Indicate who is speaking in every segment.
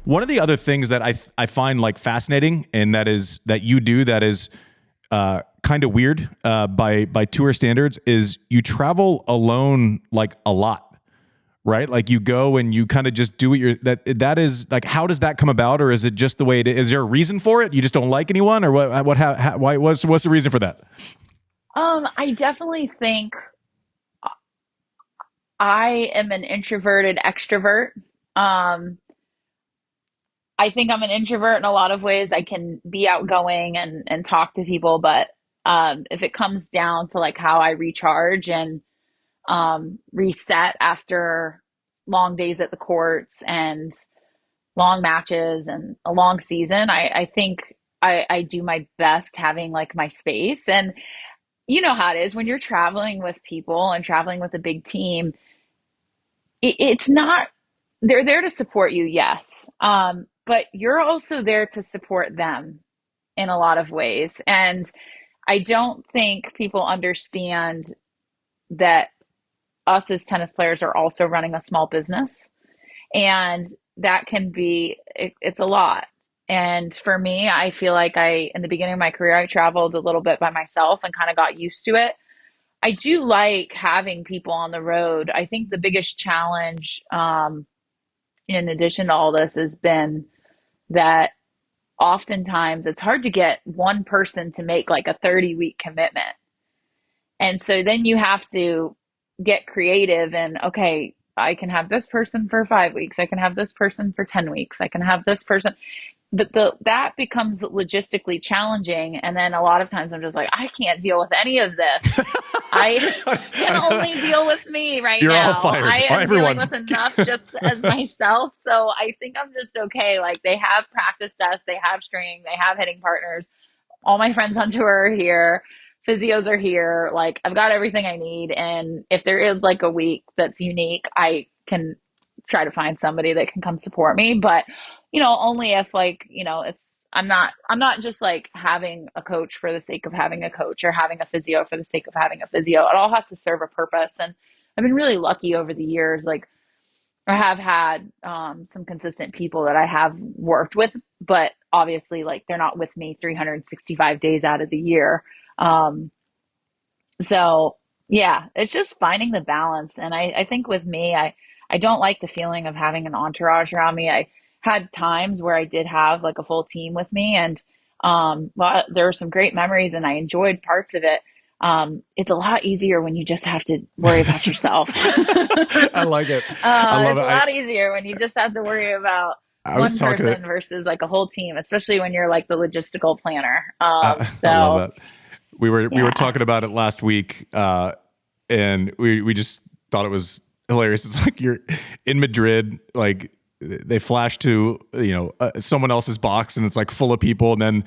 Speaker 1: One of the other things that I find like fascinating, and that you do that is kind of weird by tour standards, is you travel alone like a lot, right? Like you go and you kind of just do that is like, how does that come about? Or is it just the way it is? Is there a reason for it? You just don't like anyone, or what's the reason for that?
Speaker 2: I definitely think I am an introverted extrovert. Um, I think I'm an introvert in a lot of ways. I can be outgoing and talk to people, but if it comes down to like how I recharge and reset after long days at the courts and long matches and a long season, I think I do my best having like my space. And you know how it is when you're traveling with people and traveling with a big team, it's not, they're there to support you, yes. But you're also there to support them in a lot of ways. And I don't think people understand that us as tennis players are also running a small business. And that can be, it's a lot. And for me, I feel like in the beginning of my career, I traveled a little bit by myself and kind of got used to it. I do like having people on the road. I think the biggest challenge, in addition to all this, has been that oftentimes it's hard to get one person to make like a 30-week commitment. And so then you have to get creative and, okay, I can have this person for 5 weeks. I can have this person for 10 weeks. I can have this person. But that becomes logistically challenging. And then a lot of times I'm just like, I can't deal with any of this. I can only deal with me right
Speaker 1: You're all
Speaker 2: now.
Speaker 1: fired.
Speaker 2: I am dealing
Speaker 1: Everyone.
Speaker 2: with enough just as myself. So I think I'm just okay. Like they have practice desks, they have string, they have hitting partners. All my friends on tour are here. Physios are here. Like I've got everything I need. And if there is like a week that's unique, I can try to find somebody that can come support me. But, only if like, I'm not just like having a coach for the sake of having a coach or having a physio for the sake of having a physio. It all has to serve a purpose. And I've been really lucky over the years. Like I have had some consistent people that I have worked with, but obviously, like they're not with me 365 days out of the year. Um, so yeah, it's just finding the balance. And I think with me, I don't like the feeling of having an entourage around me. I had times where I did have like a full team with me, and well, there were some great memories, and I enjoyed parts of it. It's a lot easier when you just have to worry about yourself.
Speaker 1: I like it. I love
Speaker 2: It's
Speaker 1: it.
Speaker 2: a lot easier when you just have to worry about
Speaker 1: I was
Speaker 2: one
Speaker 1: talking to,
Speaker 2: person versus like a whole team, especially when you're like the logistical planner.
Speaker 1: I love
Speaker 2: So
Speaker 1: that. We were
Speaker 2: yeah.
Speaker 1: talking about it last week, and we just thought it was hilarious. It's like you're in Madrid, like they flash to someone else's box, and it's like full of people, and then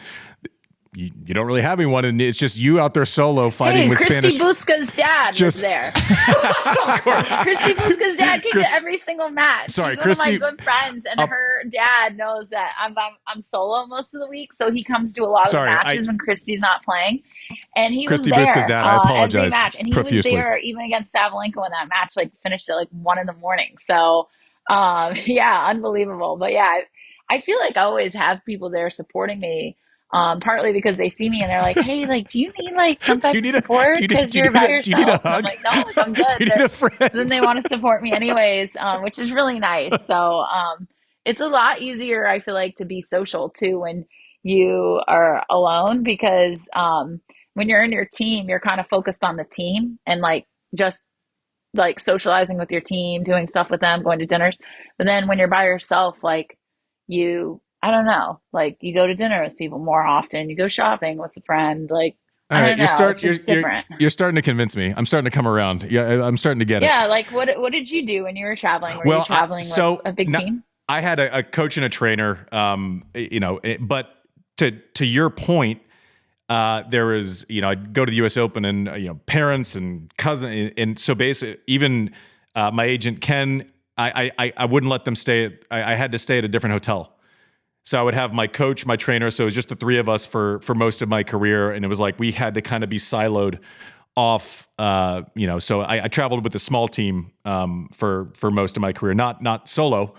Speaker 1: you don't really have anyone, and it's just you out there solo fighting
Speaker 2: Hey,
Speaker 1: with
Speaker 2: Christy
Speaker 1: Spanish.
Speaker 2: Busca's dad was there. Christy Busca's dad came to every single match.
Speaker 1: Sorry,
Speaker 2: He's one of my
Speaker 1: Christy.
Speaker 2: good friends, and her dad knows that I'm solo most of the week, so he comes to a lot of the
Speaker 1: Sorry,
Speaker 2: matches when Christy's not playing. And he was
Speaker 1: Christy Busca's
Speaker 2: there
Speaker 1: dad. I
Speaker 2: every
Speaker 1: apologize
Speaker 2: match, and he was
Speaker 1: profusely.
Speaker 2: there even against Savolenko in that match. Like finished at like 1 a.m. So yeah, unbelievable. But yeah, I feel like I always have people there supporting me. Partly because they see me and they're like, "Hey, like, do you need like some
Speaker 1: Do
Speaker 2: type
Speaker 1: you
Speaker 2: of
Speaker 1: need a
Speaker 2: support
Speaker 1: do you need
Speaker 2: because
Speaker 1: do you
Speaker 2: you're
Speaker 1: need
Speaker 2: by
Speaker 1: a do you need a
Speaker 2: yourself?" And I'm
Speaker 1: hug?
Speaker 2: like, "No, like, I'm good."
Speaker 1: Do you need a
Speaker 2: So then
Speaker 1: friend?
Speaker 2: they want to support me anyways, which is really nice. So it's a lot easier, I feel like, to be social too when you are alone because when you're in your team, you're kind of focused on the team and like just like socializing with your team, doing stuff with them, going to dinners. But then when you're by yourself, like I don't know, like you go to dinner with people more often, you go shopping with a friend, like,
Speaker 1: All
Speaker 2: I
Speaker 1: right,
Speaker 2: don't know, it's just different.
Speaker 1: you're starting to convince me. I'm starting to come around. Yeah, I'm starting to get it.
Speaker 2: Yeah, like what did you do when you were traveling? Were you
Speaker 1: Well,
Speaker 2: traveling with a big team?
Speaker 1: I had a coach and a trainer. But to your point, there was I'd go to the U.S. Open and parents and cousin, and so basically even my agent Ken, I wouldn't let them stay. I had to stay at a different hotel. So I would have my coach, my trainer. So it was just the three of us for most of my career, and it was like we had to kind of be siloed off. So I traveled with a small team for most of my career, not solo.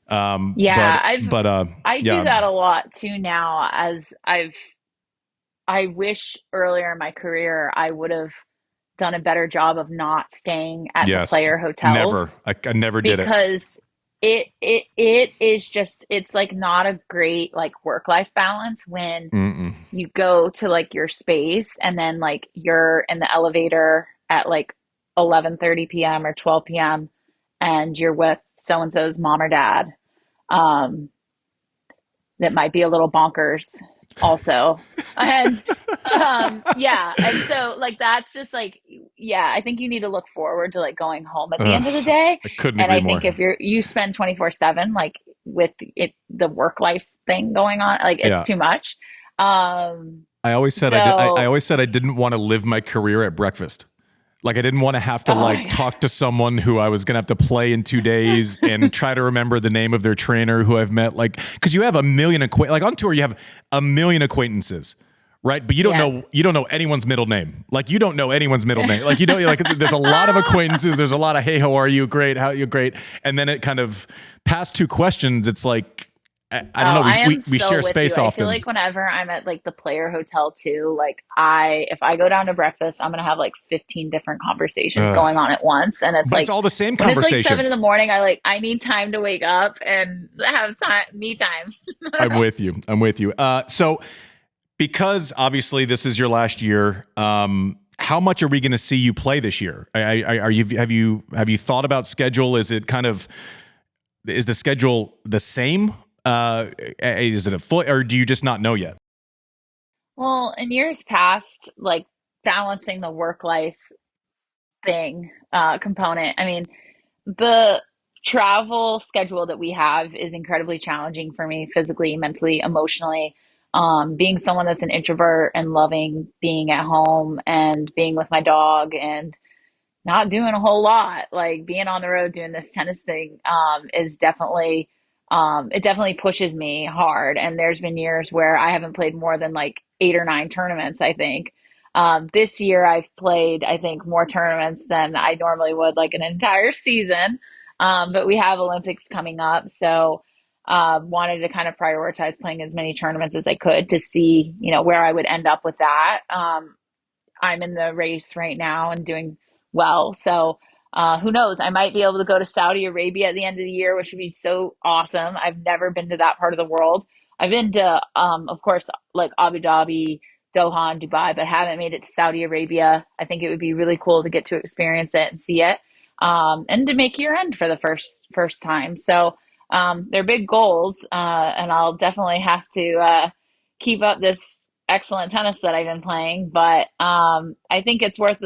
Speaker 2: Yeah, I do
Speaker 1: Yeah,
Speaker 2: that a lot too now as I wish earlier in my career I would have done a better job of not staying at the
Speaker 1: yes,
Speaker 2: player
Speaker 1: never.
Speaker 2: hotels
Speaker 1: I never did it.
Speaker 2: because it is just it's like not a great like work life balance when
Speaker 1: Mm-mm.
Speaker 2: you go to like your space and then like you're in the elevator at like 11:30 p.m. or 12 p.m. and you're with so and so's mom or dad. Um, that might be a little bonkers also. And yeah, and so like that's just like yeah, I think you need to look forward to like going home at the end of the
Speaker 1: Ugh,
Speaker 2: day.
Speaker 1: I couldn't
Speaker 2: And
Speaker 1: agree
Speaker 2: I
Speaker 1: more.
Speaker 2: think if you spend 24/7 like with it the work life thing going on, like it's
Speaker 1: Yeah.
Speaker 2: too much. Um
Speaker 1: I always said I did. I
Speaker 2: so
Speaker 1: always said I didn't want to live my career at breakfast. Like I didn't want to have to
Speaker 2: oh my
Speaker 1: like
Speaker 2: God.
Speaker 1: talk to someone who I was going to have to play in 2 days and try to remember the name of their trainer who I've met. Like, cause you have a million, like on tour, you have a million acquaintances, right? But
Speaker 2: Yes.
Speaker 1: you don't know anyone's middle name. Like you don't know anyone's middle name. Like, you know, like there's a lot of acquaintances. There's a lot of, hey, how are you? Great. How are you? Great. And then it kind of past two questions. It's like, I don't
Speaker 2: Oh,
Speaker 1: know.
Speaker 2: I am
Speaker 1: We
Speaker 2: so
Speaker 1: share
Speaker 2: with you.
Speaker 1: space
Speaker 2: I feel
Speaker 1: often.
Speaker 2: like whenever I'm at like the player hotel too, like if I go down to breakfast, I'm gonna have like 15 different conversations
Speaker 1: Ugh.
Speaker 2: going on at once. And it's
Speaker 1: But it's
Speaker 2: like
Speaker 1: all the same
Speaker 2: when it's like
Speaker 1: conversation.
Speaker 2: 7 in the morning, I need time to wake up and have time me time.
Speaker 1: I'm with you. I'm with you. So because obviously this is your last year, how much are we going to see you play this year? Are you have you thought about schedule? Is it kind of is the schedule the same? Is it a full or do you just not know yet?
Speaker 2: Well, in years past, like balancing the work life thing component, I mean, the travel schedule that we have is incredibly challenging for me physically, mentally, emotionally. Being someone that's an introvert and loving being at home and being with my dog and not doing a whole lot. Like being on the road doing this tennis thing is definitely it definitely pushes me hard. And there's been years where I haven't played more than like 8 or 9 tournaments, I think. This year I've played, I think, more tournaments than I normally would, like an entire season. But we have Olympics coming up, so wanted to kind of prioritize playing as many tournaments as I could to see, you know, where I would end up with that. I'm in the race right now and doing well. So who knows? I might be able to go to Saudi Arabia at the end of the year, which would be so awesome. I've never been to that part of the world. I've been to, of course, like Abu Dhabi, Doha, and Dubai, but haven't made it to Saudi Arabia. I think it would be really cool to get to experience it and see it, and to make year end for the first time. So they're big goals, and I'll definitely have to keep up this excellent tennis that I've been playing, but I think it's worth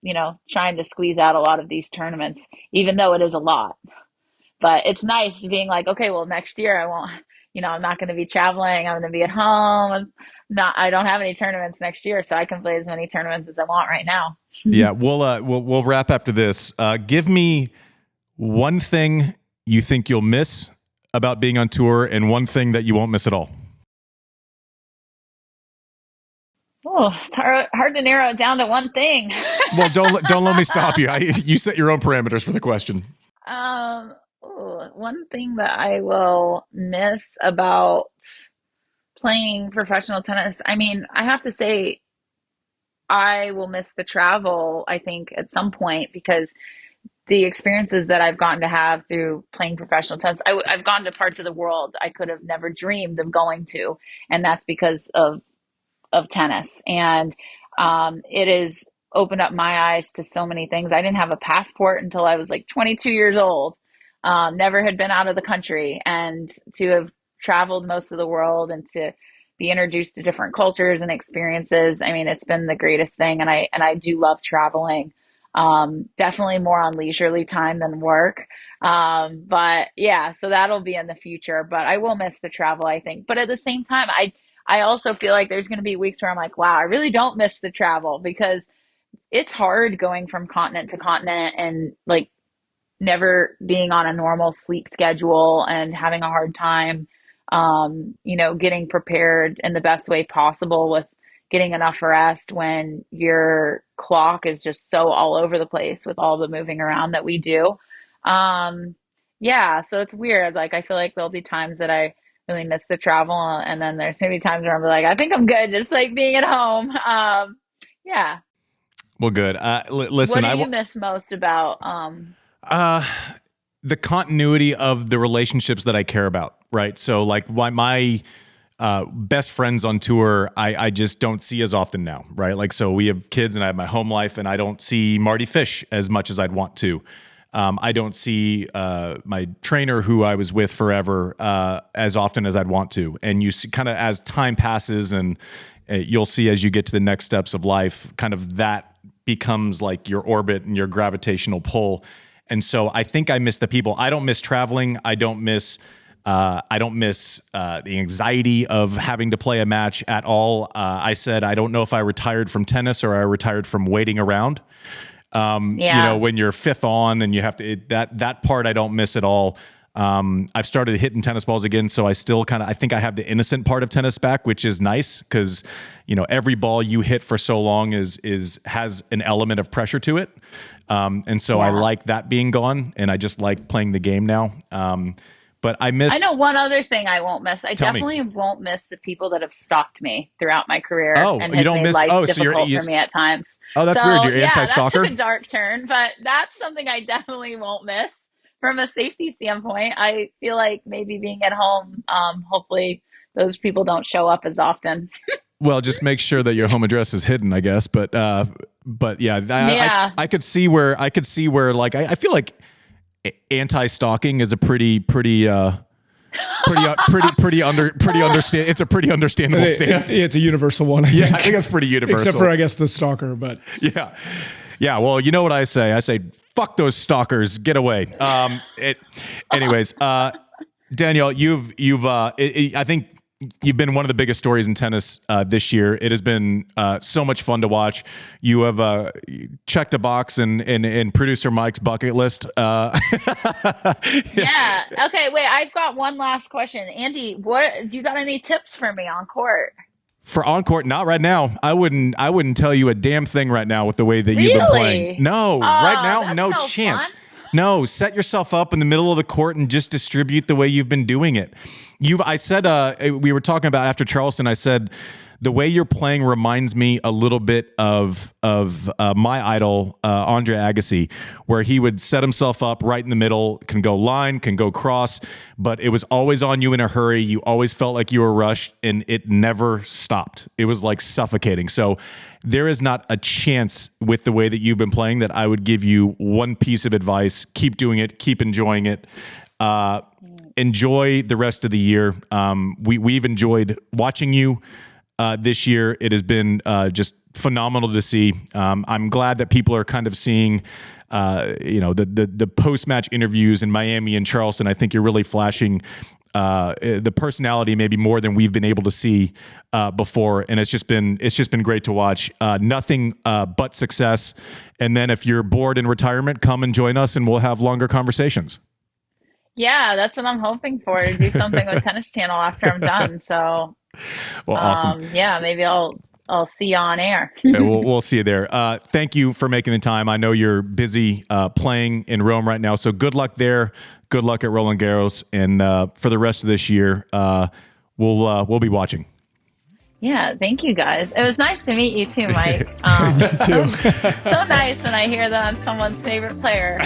Speaker 2: you know trying to squeeze out a lot of these tournaments, even though it is a lot. But it's nice being like, okay, well next year I won't, you know, I'm not going to be traveling. I'm going to be at home. I don't have any tournaments next year, so I can play as many tournaments as I want right now.
Speaker 1: Yeah, we'll wrap after this. Give me one thing you think you'll miss about being on tour, and one thing that you won't miss at all.
Speaker 2: Oh, it's hard to narrow it down to one thing.
Speaker 1: Well, don't let me stop you. You set your own parameters for the question.
Speaker 2: One thing that I will miss about playing professional tennis, I mean, I have to say, I will miss the travel, I think, at some point because the experiences that I've gotten to have through playing professional tennis, I've gone to parts of the world I could have never dreamed of going to. And that's because of tennis. And it has opened up my eyes to so many things. I didn't have a passport until I was like 22 years old. Never had been out of the country, and to have traveled most of the world and to be introduced to different cultures and experiences. I mean, it's been the greatest thing, and I do love traveling. Definitely more on leisurely time than work. But yeah, so that'll be in the future. But I will miss the travel, I think. But at the same time, I also feel like there's going to be weeks where I'm like, wow, I really don't miss the travel because it's hard going from continent to continent and like never being on a normal sleep schedule and having a hard time, you know, getting prepared in the best way possible with getting enough rest when your clock is just so all over the place with all the moving around that we do. Um, Yeah, so it's weird. Like I feel like there'll be times that I really miss the travel, and then there's gonna be times where I'm like, I think I'm good, just like being at home. Yeah.
Speaker 1: Well, good.
Speaker 2: What
Speaker 1: Listen,
Speaker 2: do you miss most about
Speaker 1: uh, the continuity of the relationships that I care about, right? So like my best friends on tour, I just don't see as often now, right? Like, so we have kids and I have my home life, and I don't see Marty Fish as much as I'd want to. I don't see my trainer who I was with forever as often as I'd want to. And you see kind of as time passes, and you'll see as you get to the next steps of life, kind of that becomes like your orbit and your gravitational pull. And so I think I miss the people. I don't miss traveling. I don't miss the anxiety of having to play a match at all. I said I don't know if I retired from tennis or I retired from waiting around.
Speaker 2: yeah.
Speaker 1: When you're fifth on and you have to, that part I don't miss at all. I've started hitting tennis balls again, so I still I think I have the innocent part of tennis back, which is nice because, every ball you hit for so long has an element of pressure to it. And so I like that being gone, and I just like playing the game now. But I know
Speaker 2: one other thing I won't miss. I definitely won't miss the people that have stalked me throughout my career and have made life difficult for me at times.
Speaker 1: Oh, that's weird. You're anti-stalker?
Speaker 2: That took a dark turn, but that's something I definitely won't miss. From a safety standpoint, I feel like maybe being at home, hopefully those people don't show up as often.
Speaker 1: Well, just make sure that your home address is hidden, I guess. But yeah, I could see where like I feel like anti-stalking is a pretty understand. It's a pretty understandable stance.
Speaker 3: It's a universal one. I think.
Speaker 1: I think that's pretty universal.
Speaker 3: Except for I guess the stalker, but
Speaker 1: yeah. Well, you know what I say? I say fuck those stalkers. Get away. Anyways, Danielle, I think you've been one of the biggest stories in tennis this year. It has been so much fun to watch. You have checked a box in producer Mike's bucket list.
Speaker 2: Yeah. Okay. Wait. I've got one last question, Andy. What do you got? Any tips for me on court?
Speaker 1: For on court, not right now. I wouldn't tell you a damn thing right now with the way that you've been playing. No, right now, no chance.
Speaker 2: Fun.
Speaker 1: No, set yourself up in the middle of the court and just distribute the way you've been doing it. I said, we were talking about after Charleston, I said, the way you're playing reminds me a little bit of my idol, Andre Agassi, where he would set himself up right in the middle, can go line, can go cross, but it was always on you in a hurry. You always felt like you were rushed, and it never stopped. It was like suffocating. So there is not a chance with the way that you've been playing that I would give you one piece of advice. Keep doing it. Keep enjoying it. Enjoy the rest of the year. We've enjoyed watching you this year. It has been just phenomenal to see. I'm glad that people are kind of seeing, the post-match interviews in Miami and Charleston. I think you're really flashing the personality maybe more than we've been able to see before, and it's just been great to watch. Nothing but success. And then if you're bored in retirement, come and join us, and we'll have longer conversations.
Speaker 2: Yeah, that's what I'm hoping for, to do something with Tennis Channel after I'm done. So,
Speaker 1: well, awesome.
Speaker 2: Yeah, maybe I'll see you on air.
Speaker 1: Yeah, we'll see you there. Thank you for making the time. I know you're busy playing in Rome right now, so good luck there. Good luck at Roland Garros, and for the rest of this year, we'll be watching.
Speaker 2: Yeah, thank you guys. It was nice to meet you too, Mike. Me too. So nice when I hear that I'm someone's favorite player.